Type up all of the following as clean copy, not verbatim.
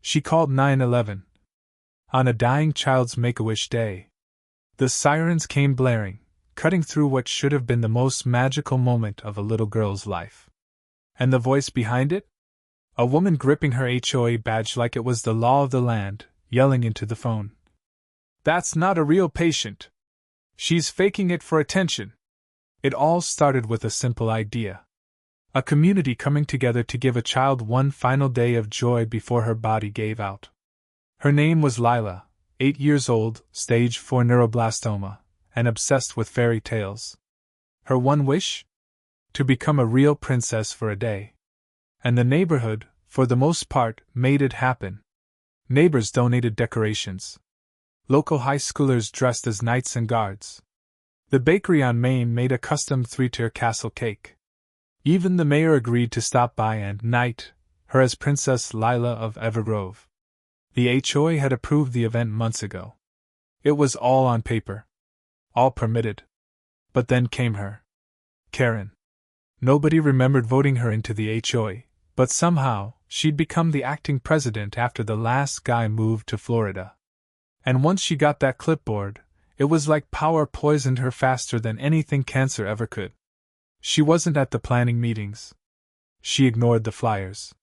She called 911. On a dying child's Make-A-Wish day. The sirens came blaring, cutting through what should have been the most magical moment of a little girl's life. And the voice behind it? A woman gripping her HOA badge like it was the law of the land, yelling into the phone. "That's not a real patient. She's faking it for attention." It all started with a simple idea. A community coming together to give a child one final day of joy before her body gave out. Her name was Laya, 8 years old, stage 4 neuroblastoma, and obsessed with fairy tales. Her one wish? To become a real princess for a day. And the neighborhood, for the most part, made it happen. Neighbors donated decorations. Local high schoolers dressed as knights and guards. The bakery on Main made a custom 3-tier castle cake. Even the mayor agreed to stop by and knight her as Princess Lila of Evergrove. The HOA had approved the event months ago. It was all on paper. All permitted. But then came her. Karen. Nobody remembered voting her into the HOA, but somehow, she'd become the acting president after the last guy moved to Florida. And once she got that clipboard, it was like power poisoned her faster than anything cancer ever could. She wasn't at the planning meetings. She ignored the flyers.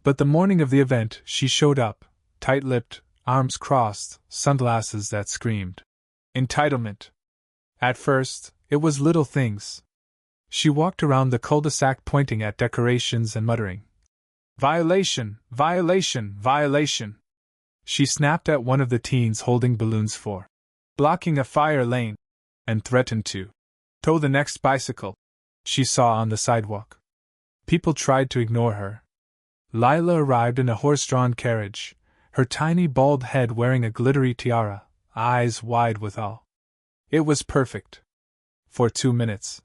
But the morning of the event, she showed up, tight-lipped, arms crossed, sunglasses that screamed entitlement. At first, it was little things. She walked around the cul-de-sac pointing at decorations and muttering, "Violation! Violation! Violation!" She snapped at one of the teens holding balloons for blocking a fire lane, and threatened to tow the next bicycle she saw on the sidewalk. People tried to ignore her. Lila arrived in a horse-drawn carriage, her tiny bald head wearing a glittery tiara, eyes wide with awe. It was perfect. For 2 minutes.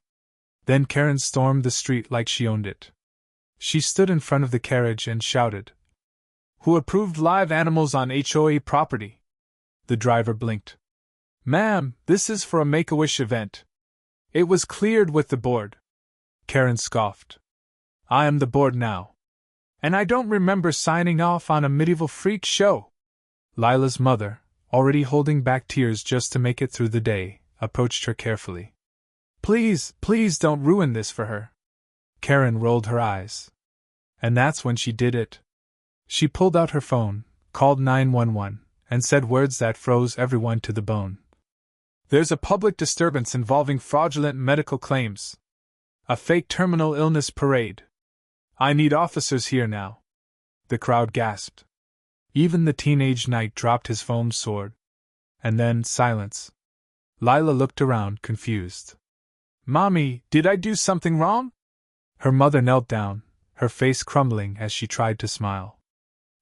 Then Karen stormed the street like she owned it. She stood in front of the carriage and shouted, "Who approved live animals on HOA property?" The driver blinked. "Ma'am, this is for a Make-A-Wish event. It was cleared with the board." Karen scoffed. "I am the board now. And I don't remember signing off on a medieval freak show." Lila's mother, already holding back tears just to make it through the day, approached her carefully. "Please, please don't ruin this for her." Karen rolled her eyes. And that's when she did it. She pulled out her phone, called 911, and said words that froze everyone to the bone. "There's a public disturbance involving fraudulent medical claims. A fake terminal illness parade. I need officers here now." The crowd gasped. Even the teenage knight dropped his foamed sword. And then silence. Lila looked around, confused. "Mommy, did I do something wrong?" Her mother knelt down, her face crumbling as she tried to smile.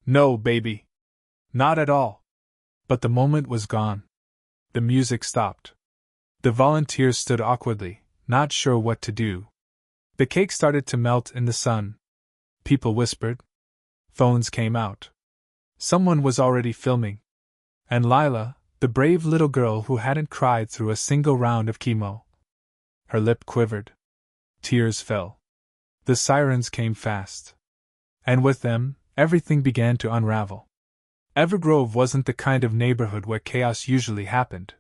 "No, baby. Not at all." But the moment was gone. The music stopped. The volunteers stood awkwardly, not sure what to do. The cake started to melt in the sun. People whispered. Phones came out. Someone was already filming. And Lila, the brave little girl who hadn't cried through a single round of chemo. Her lip quivered. Tears fell. The sirens came fast. And with them, everything began to unravel. Evergrove wasn't the kind of neighborhood where chaos usually happened.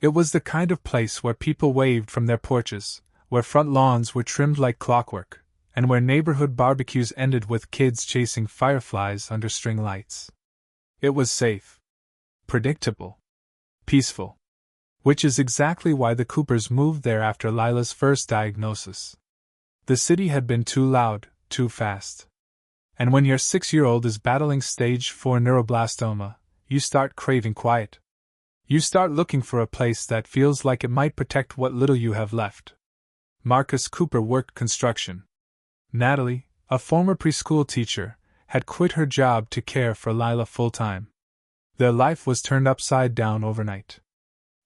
It was the kind of place where people waved from their porches, where front lawns were trimmed like clockwork, and where neighborhood barbecues ended with kids chasing fireflies under string lights. It was safe. Predictable. Peaceful. Which is exactly why the Coopers moved there after Lila's first diagnosis. The city had been too loud, too fast. And when your 6-year-old is battling stage 4 neuroblastoma, you start craving quiet. You start looking for a place that feels like it might protect what little you have left. Marcus Cooper worked construction. Natalie, a former preschool teacher, had quit her job to care for Lila full-time. Their life was turned upside down overnight.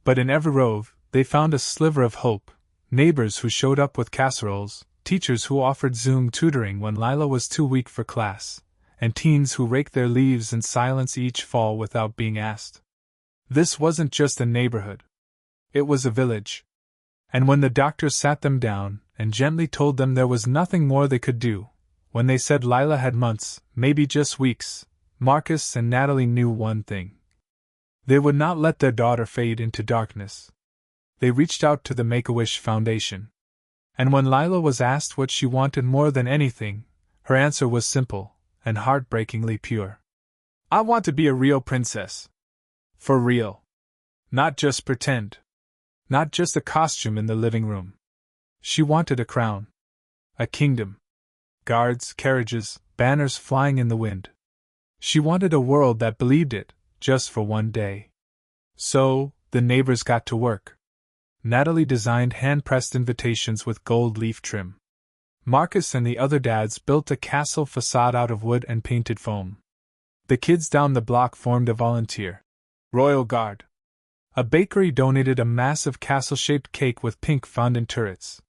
But in Evergrove, they found a sliver of hope, neighbors who showed up with casseroles, teachers who offered Zoom tutoring when Lila was too weak for class, and teens who raked their leaves in silence each fall without being asked. This wasn't just a neighborhood. It was a village. And when the doctors sat them down and gently told them there was nothing more they could do, when they said Lila had months, maybe just weeks, Marcus and Natalie knew one thing. They would not let their daughter fade into darkness. They reached out to the Make-A-Wish Foundation. And when Lila was asked what she wanted more than anything, her answer was simple and heartbreakingly pure. I want to be a real princess. For real. Not just pretend. Not just a costume in the living room. She wanted a crown. A kingdom. Guards, carriages, banners flying in the wind. She wanted a world that believed it, just for one day. So, the neighbors got to work. Natalie designed hand-pressed invitations with gold leaf trim. Marcus and the other dads built a castle facade out of wood and painted foam. The kids down the block formed a volunteer Royal Guard. A bakery donated a massive castle-shaped cake with pink fondant turrets.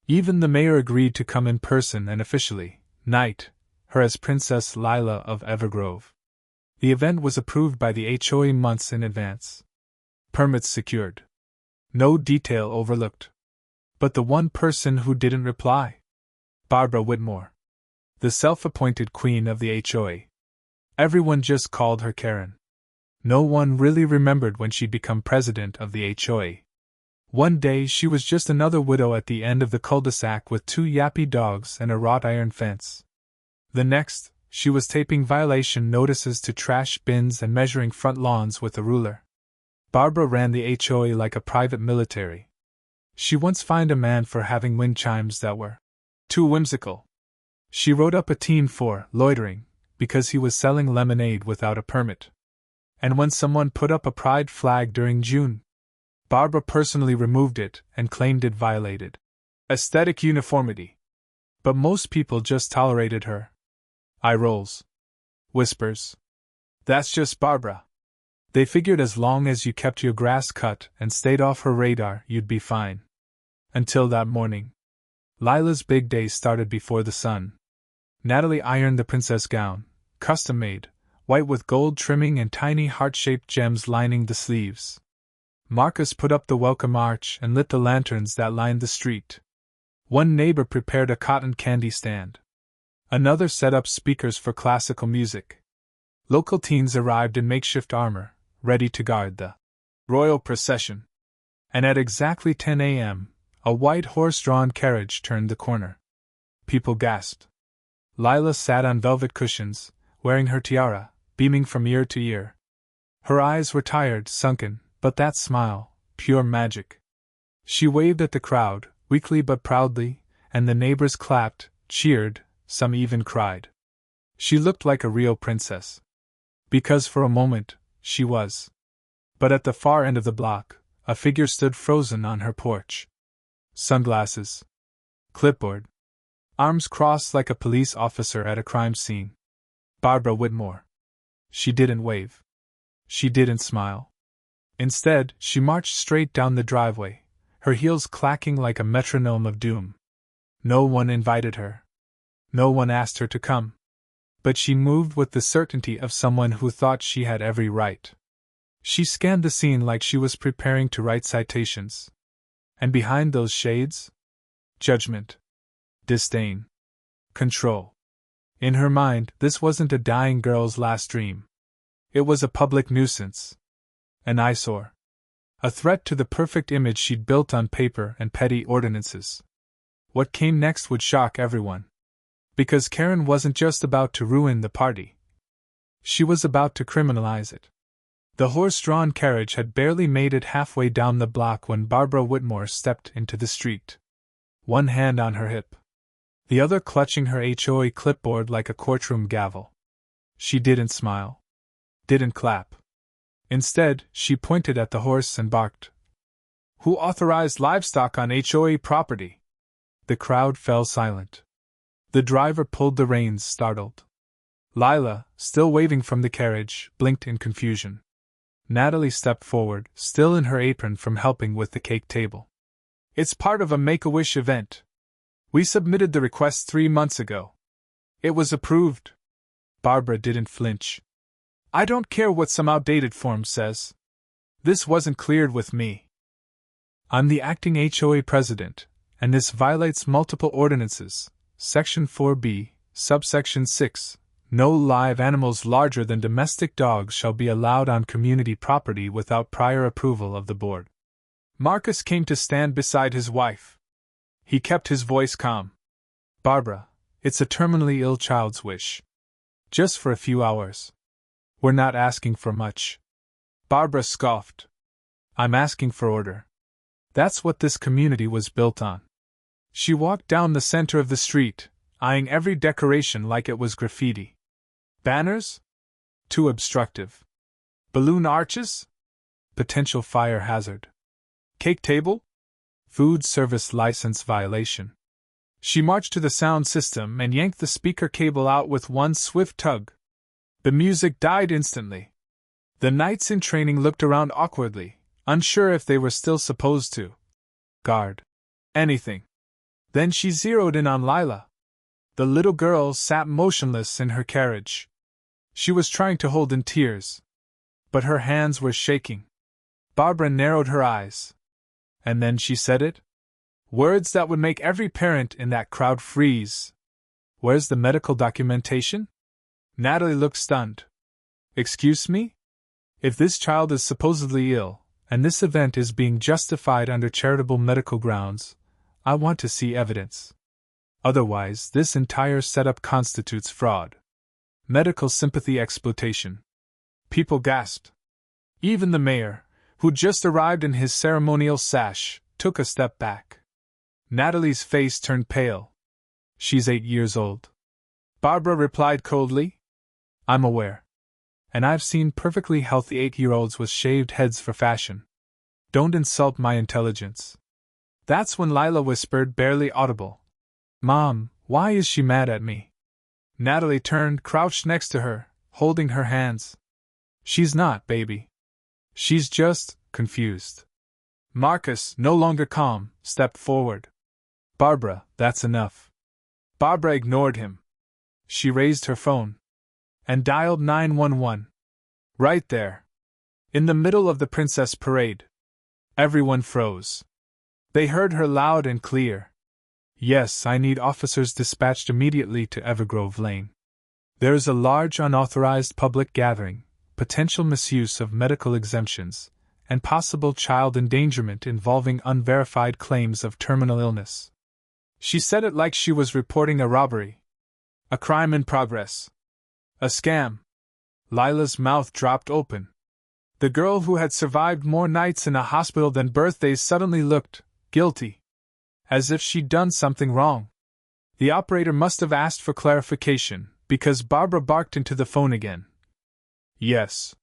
Even the mayor agreed to come in person and officially knight her as Princess Lila of Evergrove. The event was approved by the HOA months in advance. Permits secured. No detail overlooked. But the one person who didn't reply? Barbara Whitmore. The self-appointed queen of the HOA. Everyone just called her Karen. No one really remembered when she'd become president of the HOA. One day she was just another widow at the end of the cul-de-sac with 2 yappy dogs and a wrought iron fence. The next, she was taping violation notices to trash bins and measuring front lawns with a ruler. Barbara ran the HOA like a private military. She once fined a man for having wind chimes that were too whimsical. She wrote up a teen for loitering because he was selling lemonade without a permit. And when someone put up a pride flag during June, Barbara personally removed it and claimed it violated aesthetic uniformity. But most people just tolerated her. Eye rolls. Whispers. That's just Barbara. They figured as long as you kept your grass cut and stayed off her radar, you'd be fine. Until that morning. Lila's big day started before the sun. Natalie ironed the princess gown, custom-made, white with gold trimming and tiny heart-shaped gems lining the sleeves. Marcus put up the welcome arch and lit the lanterns that lined the street. One neighbor prepared a cotton candy stand. Another set up speakers for classical music. Local teens arrived in makeshift armor, ready to guard the royal procession. And at exactly 10 a.m., a white horse-drawn carriage turned the corner. People gasped. Lila sat on velvet cushions, wearing her tiara, beaming from ear to ear. Her eyes were tired, sunken, but that smile, pure magic. She waved at the crowd, weakly but proudly, and the neighbors clapped, cheered, some even cried. She looked like a real princess. Because for a moment, she was. But at the far end of the block, a figure stood frozen on her porch. Sunglasses. Clipboard. Arms crossed like a police officer at a crime scene. Barbara Whitmore. She didn't wave. She didn't smile. Instead, she marched straight down the driveway, her heels clacking like a metronome of doom. No one invited her. No one asked her to come. But she moved with the certainty of someone who thought she had every right. She scanned the scene like she was preparing to write citations. And behind those shades? Judgment. Disdain. Control. In her mind, this wasn't a dying girl's last dream. It was a public nuisance. An eyesore. A threat to the perfect image she'd built on paper and petty ordinances. What came next would shock everyone. Because Karen wasn't just about to ruin the party. She was about to criminalize it. The horse-drawn carriage had barely made it halfway down the block when Barbara Whitmore stepped into the street. One hand on her hip. The other clutching her HOA clipboard like a courtroom gavel. She didn't smile. Didn't clap. Instead, she pointed at the horse and barked. Who authorized livestock on HOA property? The crowd fell silent. The driver pulled the reins, startled. Lila, still waving from the carriage, blinked in confusion. Natalie stepped forward, still in her apron from helping with the cake table. It's part of a Make-A-Wish event. We submitted the request 3 months ago. It was approved. Barbara didn't flinch. I don't care what some outdated form says. This wasn't cleared with me. I'm the acting HOA president, and this violates multiple ordinances. Section 4B, subsection 6, No live animals larger than domestic dogs shall be allowed on community property without prior approval of the board. Marcus came to stand beside his wife. He kept his voice calm. Barbara, it's a terminally ill child's wish. Just for a few hours. We're not asking for much. Barbara scoffed. I'm asking for order. That's what this community was built on. She walked down the center of the street, eyeing every decoration like it was graffiti. Banners? Too obstructive. Balloon arches? Potential fire hazard. Cake table? Food service license violation. She marched to the sound system and yanked the speaker cable out with one swift tug. The music died instantly. The knights in training looked around awkwardly, unsure if they were still supposed to guard anything. Then she zeroed in on Lila. The little girl sat motionless in her carriage. She was trying to hold in tears, but her hands were shaking. Barbara narrowed her eyes. And then she said it. Words that would make every parent in that crowd freeze. Where's the medical documentation? Natalie looked stunned. Excuse me? If this child is supposedly ill, and this event is being justified under charitable medical grounds, I want to see evidence. Otherwise, this entire setup constitutes fraud. Medical sympathy exploitation. People gasped. Even the mayor, who just arrived in his ceremonial sash, took a step back. Natalie's face turned pale. She's 8 years old. Barbara replied coldly. I'm aware. And I've seen perfectly healthy 8-year-olds with shaved heads for fashion. Don't insult my intelligence. That's when Lila whispered, barely audible. Mom, why is she mad at me? Natalie turned, crouched next to her, holding her hands. She's not, baby. She's just confused. Marcus, no longer calm, stepped forward. Barbara, that's enough. Barbara ignored him. She raised her phone and dialed 911. Right there, in the middle of the Princess Parade. Everyone froze. They heard her loud and clear. Yes, I need officers dispatched immediately to Evergrove Lane. There is a large unauthorized public gathering, potential misuse of medical exemptions, and possible child endangerment involving unverified claims of terminal illness. She said it like she was reporting a robbery. A crime in progress. A scam. Lila's mouth dropped open. The girl who had survived more nights in a hospital than birthdays suddenly looked guilty. As if she'd done something wrong. The operator must have asked for clarification, because Barbara barked into the phone again. Yes.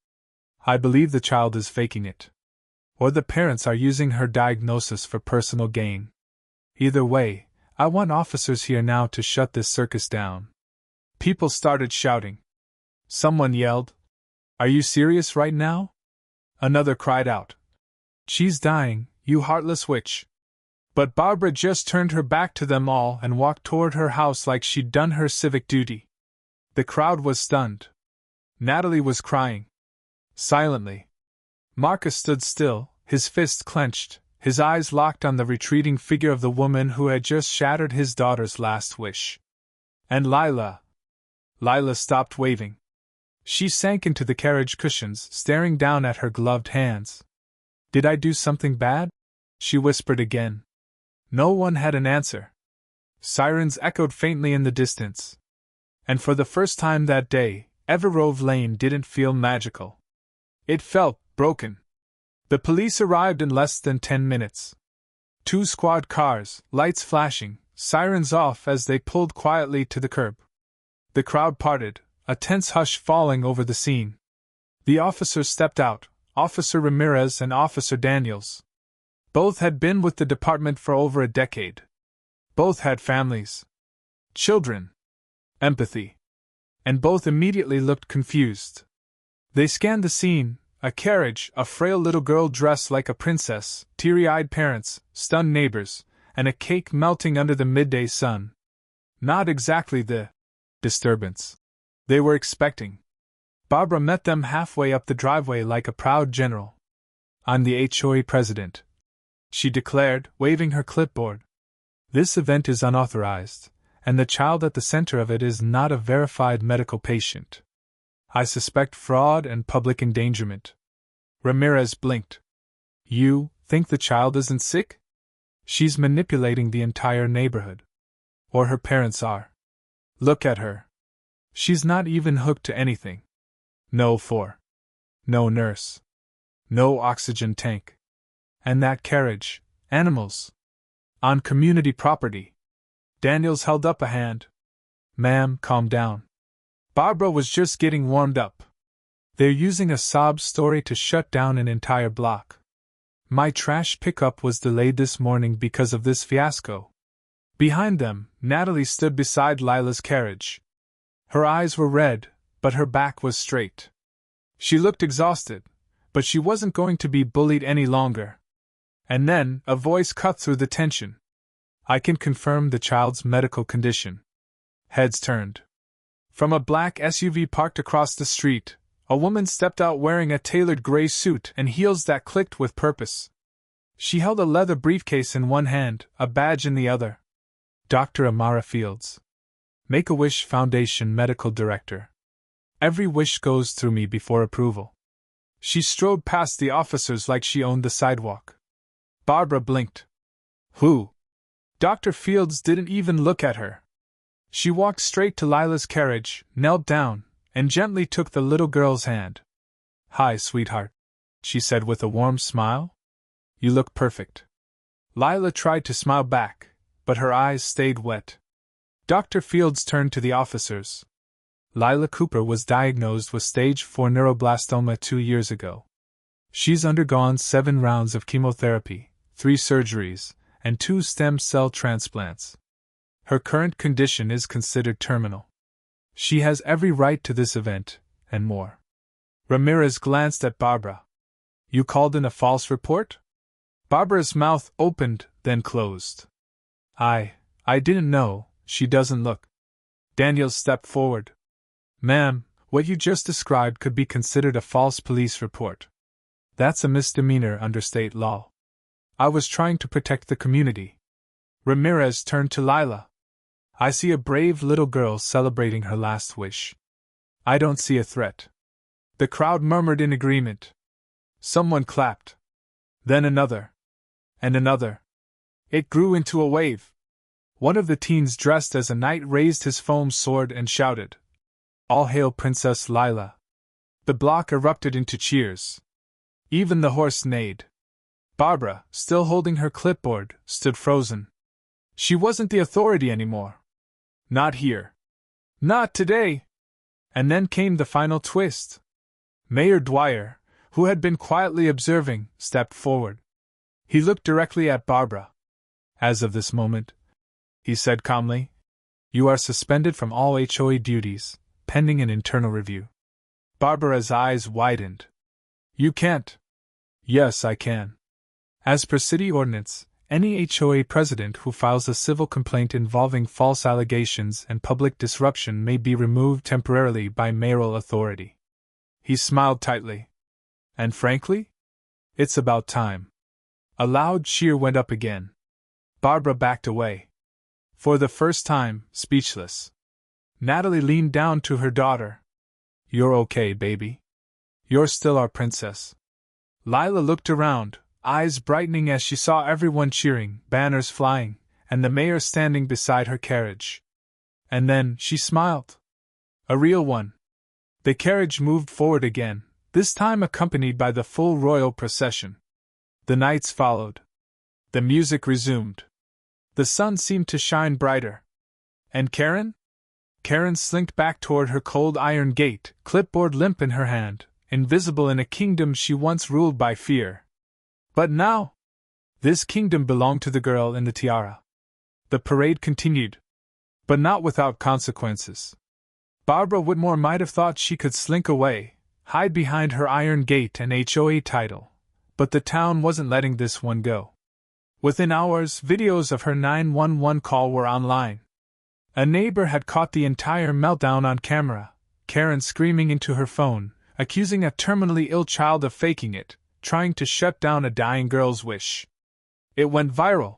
I believe the child is faking it. Or the parents are using her diagnosis for personal gain. Either way, I want officers here now to shut this circus down. People started shouting. Someone yelled, Are you serious right now? Another cried out, She's dying, you heartless witch. But Barbara just turned her back to them all and walked toward her house like she'd done her civic duty. The crowd was stunned. Natalie was crying. Silently. Marcus stood still, his fists clenched, his eyes locked on the retreating figure of the woman who had just shattered his daughter's last wish. And Lila. Lila stopped waving. She sank into the carriage cushions, staring down at her gloved hands. Did I do something bad? She whispered again. No one had an answer. Sirens echoed faintly in the distance. And for the first time that day, Evergrove Lane didn't feel magical. It felt broken. The police arrived in less than 10 minutes. 2 squad cars, lights flashing, sirens off as they pulled quietly to the curb. The crowd parted, a tense hush falling over the scene. The officers stepped out, Officer Ramirez and Officer Daniels. Both had been with the department for over a decade. Both had families. Children. Empathy. And both immediately looked confused. They scanned the scene, a carriage, a frail little girl dressed like a princess, teary-eyed parents, stunned neighbors, and a cake melting under the midday sun. Not exactly the disturbance they were expecting. Barbara met them halfway up the driveway like a proud general. I'm the HOA president, she declared, waving her clipboard. This event is unauthorized, and the child at the center of it is not a verified medical patient. I suspect fraud and public endangerment. Ramirez blinked. You think the child isn't sick? She's manipulating the entire neighborhood. Or her parents are. Look at her. She's not even hooked to anything. No nurse. No oxygen tank. And that carriage, animals. On community property. Daniels held up a hand. Ma'am, calm down. Barbara was just getting warmed up. They're using a sob story to shut down an entire block. My trash pickup was delayed this morning because of this fiasco. Behind them, Natalie stood beside Lila's carriage. Her eyes were red, but her back was straight. She looked exhausted, but she wasn't going to be bullied any longer. And then, a voice cut through the tension. I can confirm the child's medical condition. Heads turned. From a black SUV parked across the street, a woman stepped out wearing a tailored gray suit and heels that clicked with purpose. She held a leather briefcase in one hand, a badge in the other. Dr. Amara Fields. Make-A-Wish Foundation Medical Director. Every wish goes through me before approval. She strode past the officers like she owned the sidewalk. Barbara blinked. Who? Dr. Fields didn't even look at her. She walked straight to Lila's carriage, knelt down, and gently took the little girl's hand. Hi, sweetheart, she said with a warm smile. You look perfect. Lila tried to smile back, but her eyes stayed wet. Dr. Fields turned to the officers. Lila Cooper was diagnosed with stage 4 neuroblastoma 2 years ago. She's undergone 7 rounds of chemotherapy, 3 surgeries, and 2 stem cell transplants. Her current condition is considered terminal. She has every right to this event, and more. Ramirez glanced at Barbara. You called in a false report? Barbara's mouth opened, then closed. I didn't know, she doesn't look. Daniels stepped forward. Ma'am, what you just described could be considered a false police report. That's a misdemeanor under state law. I was trying to protect the community. Ramirez turned to Lila. I see a brave little girl celebrating her last wish. I don't see a threat. The crowd murmured in agreement. Someone clapped. Then another. And another. It grew into a wave. One of the teens dressed as a knight raised his foam sword and shouted, All hail Princess Lila. The block erupted into cheers. Even the horse neighed. Barbara, still holding her clipboard, stood frozen. She wasn't the authority anymore. Not here. Not today. And then came the final twist. Mayor Dwyer, who had been quietly observing, stepped forward. He looked directly at Barbara. As of this moment, he said calmly, you are suspended from all HOA duties, pending an internal review. Barbara's eyes widened. You can't. Yes, I can. As per city ordinance, any HOA president who files a civil complaint involving false allegations and public disruption may be removed temporarily by mayoral authority. He smiled tightly. And frankly, it's about time. A loud cheer went up again. Barbara backed away. For the first time, speechless. Natalie leaned down to her daughter. You're okay, baby. You're still our princess. Lila looked around, eyes brightening as she saw everyone cheering, banners flying, and the mayor standing beside her carriage. And then she smiled. A real one. The carriage moved forward again, this time accompanied by the full royal procession. The knights followed. The music resumed. The sun seemed to shine brighter. And Karen? Karen slinked back toward her cold iron gate, clipboard limp in her hand, invisible in a kingdom she once ruled by fear. But now, this kingdom belonged to the girl in the tiara. The parade continued. But not without consequences. Barbara Whitmore might have thought she could slink away, hide behind her iron gate and HOA title, but the town wasn't letting this one go. Within hours, videos of her 911 call were online. A neighbor had caught the entire meltdown on camera, Karen screaming into her phone, accusing a terminally ill child of faking it, trying to shut down a dying girl's wish. It went viral.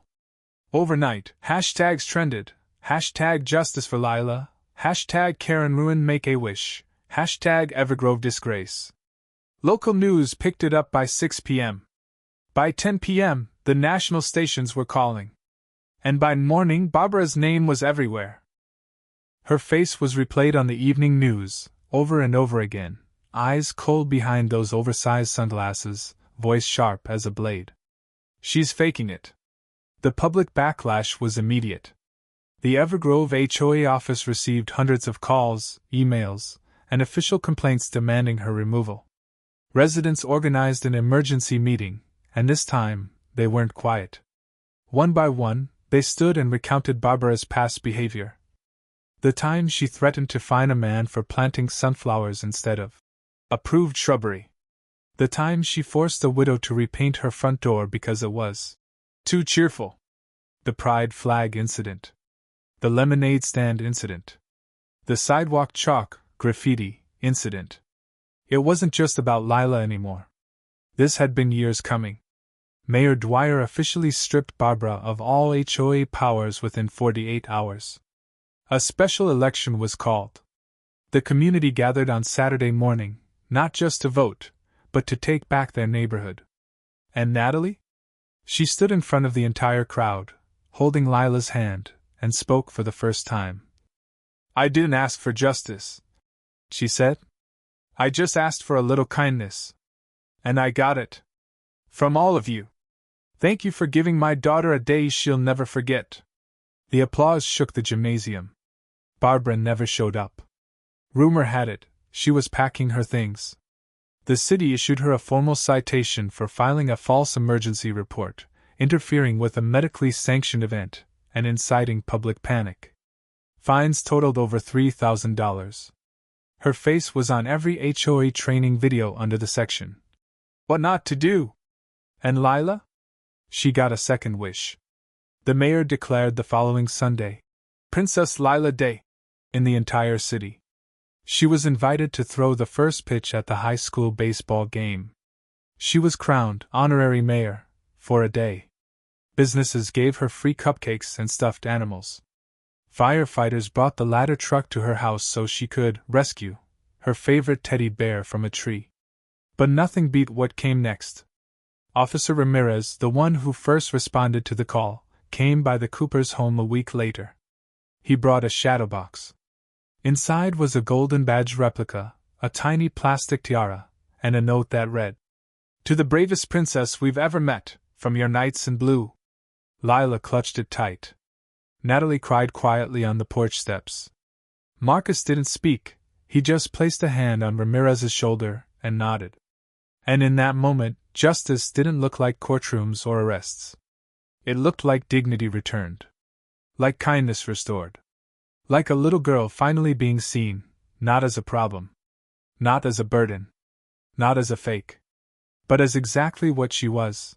Overnight, hashtags trended, Hashtag justice for Lila. Hashtag Karen ruin make a wish. Hashtag Evergrove disgrace. Local news picked it up by 6 p.m. By 10 p.m., the national stations were calling. And by morning, Barbara's name was everywhere. Her face was replayed on the evening news, over and over again, eyes cold behind those oversized sunglasses, voice sharp as a blade. She's faking it. The public backlash was immediate. The Evergrove HOA office received hundreds of calls, emails, and official complaints demanding her removal. Residents organized an emergency meeting, and this time, they weren't quiet. One by one, they stood and recounted Barbara's past behavior. The time she threatened to fine a man for planting sunflowers instead of approved shrubbery. The time she forced a widow to repaint her front door because it was too cheerful. The pride flag incident. The lemonade stand incident. The sidewalk chalk, graffiti, incident. It wasn't just about Lila anymore. This had been years coming. Mayor Dwyer officially stripped Barbara of all HOA powers within 48 hours. A special election was called. The community gathered on Saturday morning, not just to vote, but to take back their neighborhood. And Natalie? She stood in front of the entire crowd, holding Lila's hand, and spoke for the first time. "I didn't ask for justice," she said. "I just asked for a little kindness. And I got it. From all of you. Thank you for giving my daughter a day she'll never forget." The applause shook the gymnasium. Barbara never showed up. Rumor had it, she was packing her things. The city issued her a formal citation for filing a false emergency report, interfering with a medically sanctioned event, and inciting public panic. Fines totaled over $3,000. Her face was on every HOA training video under the section. What not to do? And Lila? She got a second wish. The mayor declared the following Sunday, Princess Lila Day, in the entire city. She was invited to throw the first pitch at the high school baseball game. She was crowned honorary mayor for a day. Businesses gave her free cupcakes and stuffed animals. Firefighters brought the ladder truck to her house so she could rescue her favorite teddy bear from a tree. But nothing beat what came next. Officer Ramirez, the one who first responded to the call, came by the Coopers' home a week later. He brought a shadow box. Inside was a golden badge replica, a tiny plastic tiara, and a note that read, "To the bravest princess we've ever met, from your knights in blue." Lila clutched it tight. Natalie cried quietly on the porch steps. Marcus didn't speak, he just placed a hand on Ramirez's shoulder and nodded. And in that moment, justice didn't look like courtrooms or arrests. It looked like dignity returned. Like kindness restored. Like a little girl finally being seen, not as a problem. Not as a burden. Not as a fake. But as exactly what she was.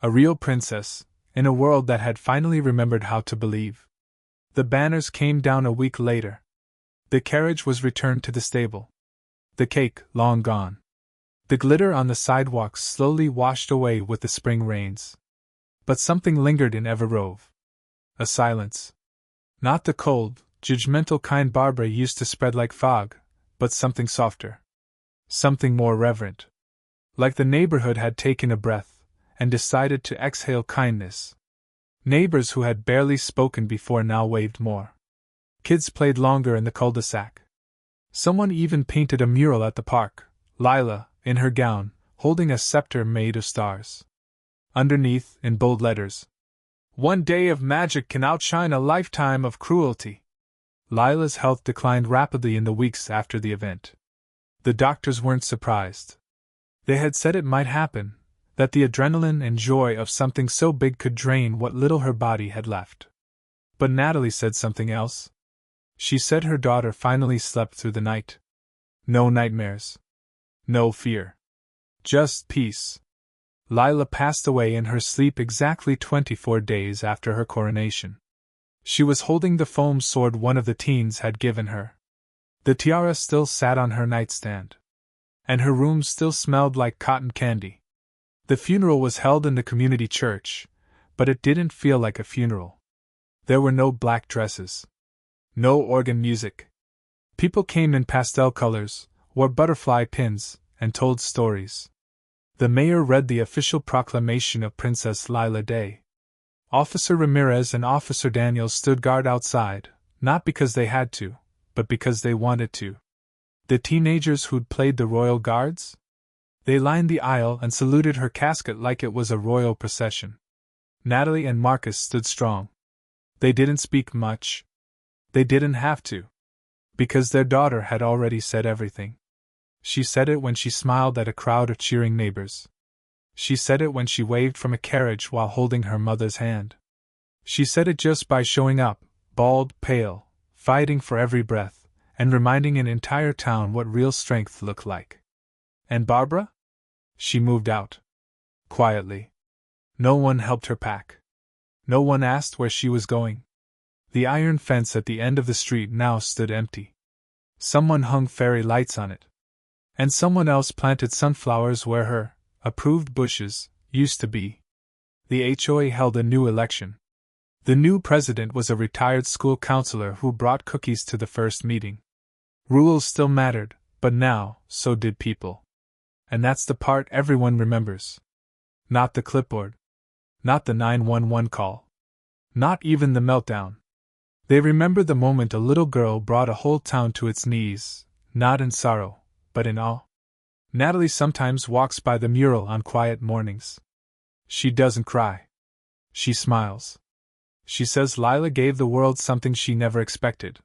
A real princess, in a world that had finally remembered how to believe. The banners came down a week later. The carriage was returned to the stable. The cake, long gone. The glitter on the sidewalks slowly washed away with the spring rains. But something lingered in Evergrove. A silence. Not the cold, judgmental kind Barbara used to spread like fog, but something softer. Something more reverent. Like the neighborhood had taken a breath, and decided to exhale kindness. Neighbors who had barely spoken before now waved more. Kids played longer in the cul-de-sac. Someone even painted a mural at the park, Lila, in her gown, holding a scepter made of stars. Underneath, in bold letters, "One day of magic can outshine a lifetime of cruelty." Lila's health declined rapidly in the weeks after the event. The doctors weren't surprised. They had said it might happen, that the adrenaline and joy of something so big could drain what little her body had left. But Natalie said something else. She said her daughter finally slept through the night. No nightmares. No fear. Just peace. Lila passed away in her sleep exactly 24 days after her coronation. She was holding the foam sword one of the teens had given her. The tiara still sat on her nightstand. And her room still smelled like cotton candy. The funeral was held in the community church, but it didn't feel like a funeral. There were no black dresses. No organ music. People came in pastel colors, wore butterfly pins, and told stories. The mayor read the official proclamation of Princess Lila Day. Officer Ramirez and Officer Daniels stood guard outside, not because they had to, but because they wanted to. The teenagers who'd played the royal guards? They lined the aisle and saluted her casket like it was a royal procession. Natalie and Marcus stood strong. They didn't speak much. They didn't have to. Because their daughter had already said everything. She said it when she smiled at a crowd of cheering neighbors. She said it when she waved from a carriage while holding her mother's hand. She said it just by showing up, bald, pale, fighting for every breath, and reminding an entire town what real strength looked like. And Barbara? She moved out. Quietly. No one helped her pack. No one asked where she was going. The iron fence at the end of the street now stood empty. Someone hung fairy lights on it. And someone else planted sunflowers where her approved bushes used to be. The HOA held a new election. The new president was a retired school counselor who brought cookies to the first meeting. Rules still mattered, but now, so did people. And that's the part everyone remembers. Not the clipboard. Not the 911 call. Not even the meltdown. They remember the moment a little girl brought a whole town to its knees, not in sorrow, but in awe. Natalie sometimes walks by the mural on quiet mornings. She doesn't cry. She smiles. She says Lila gave the world something she never expected.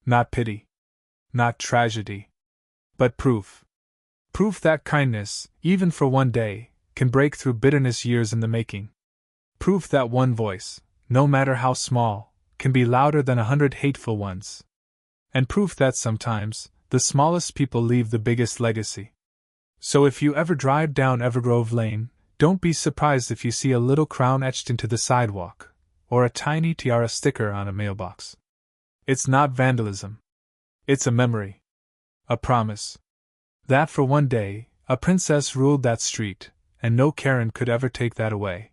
Not pity. Not tragedy. But proof. Proof that kindness, even for one day, can break through bitterness years in the making. Proof that one voice, no matter how small, can be louder than 100 hateful ones. And proof that sometimes, the smallest people leave the biggest legacy. So if you ever drive down Evergrove Lane, don't be surprised if you see a little crown etched into the sidewalk, or a tiny tiara sticker on a mailbox. It's not vandalism. It's a memory. A promise. That for one day, a princess ruled that street, and no Karen could ever take that away.